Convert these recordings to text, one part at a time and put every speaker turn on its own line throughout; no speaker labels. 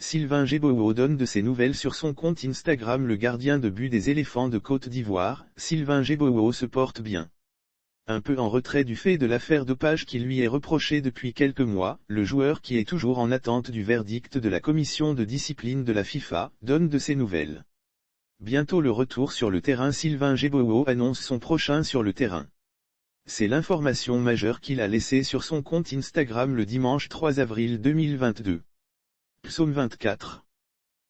Sylvain Gboo donne de ses nouvelles sur son compte Instagram. Le gardien de but des Éléphants de Côte d'Ivoire, Sylvain Gboo se porte bien. Un peu en retrait du fait de l'affaire dopage qui lui est reprochée depuis quelques mois, le joueur qui est toujours en attente du verdict de la commission de discipline de la FIFA, donne de ses nouvelles. Bientôt le retour sur le terrain. Sylvain Gboo annonce son prochain sur le terrain. C'est l'information majeure qu'il a laissée sur son compte Instagram le dimanche 3 avril 2022. Psaume 24.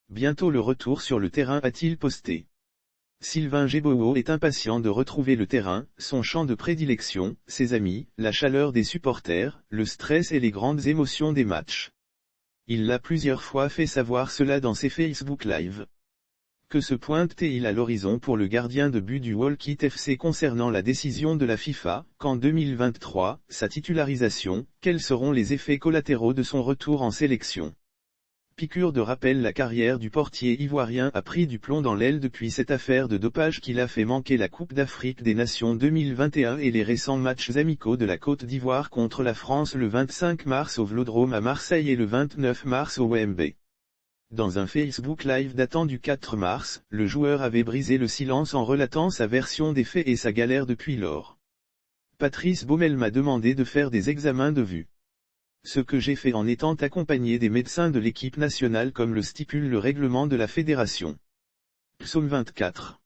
Bientôt le retour sur le terrain, a-t-il posté. Sylvain Gboo est impatient de retrouver le terrain, son champ de prédilection, ses amis, la chaleur des supporters, le stress et les grandes émotions des matchs. Il l'a plusieurs fois fait savoir cela dans ses Facebook Live. Que se pointe-t-il à l'horizon pour le gardien de but du Walkit FC concernant la décision de la FIFA, qu'en 2023, sa titularisation, quels seront les effets collatéraux de son retour en sélection? Piqûre de rappel, la carrière du portier ivoirien a pris du plomb dans l'aile depuis cette affaire de dopage qui l'a fait manquer la Coupe d'Afrique des Nations 2021 et les récents matchs amicaux de la Côte d'Ivoire contre la France le 25 mars au Vélodrome à Marseille et le 29 mars au Wembley. Dans un Facebook Live datant du 4 mars, le joueur avait brisé le silence en relatant sa version des faits et sa galère depuis lors. Patrice Baumel m'a demandé de faire des examens de vue. Ce que j'ai fait en étant accompagné des médecins de l'équipe nationale comme le stipule le règlement de la fédération. Psaume 24.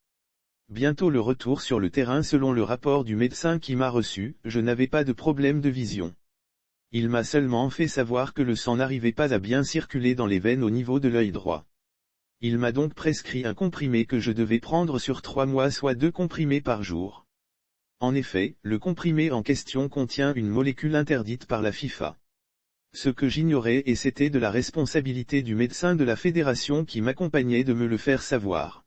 Bientôt le retour sur le terrain. Selon le rapport du médecin qui m'a reçu, je n'avais pas de problème de vision. Il m'a seulement fait savoir que le sang n'arrivait pas à bien circuler dans les veines au niveau de l'œil droit. Il m'a donc prescrit un comprimé que je devais prendre sur 3 mois, soit 2 comprimés par jour. En effet, le comprimé en question contient une molécule interdite par la FIFA. Ce que j'ignorais, et c'était de la responsabilité du médecin de la fédération qui m'accompagnait de me le faire savoir.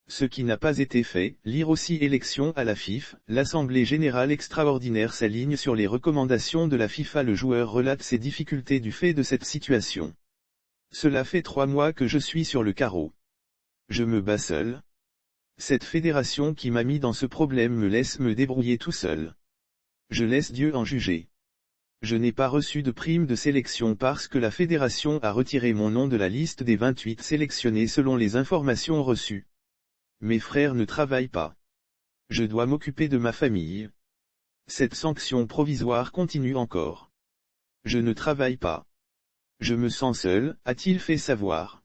Ce qui n'a pas été fait. Lire aussi élection à la FIFA, l'Assemblée Générale Extraordinaire s'aligne sur les recommandations de la FIFA. Le joueur relate ses difficultés du fait de cette situation. Cela fait 3 mois que je suis sur le carreau. Je me bats seul. Cette fédération qui m'a mis dans ce problème me laisse me débrouiller tout seul. Je laisse Dieu en juger. Je n'ai pas reçu de prime de sélection parce que la fédération a retiré mon nom de la liste des 28 sélectionnés selon les informations reçues. Mes frères ne travaillent pas. Je dois m'occuper de ma famille. Cette sanction provisoire continue encore. Je ne travaille pas. Je me sens seul, a-t-il fait savoir.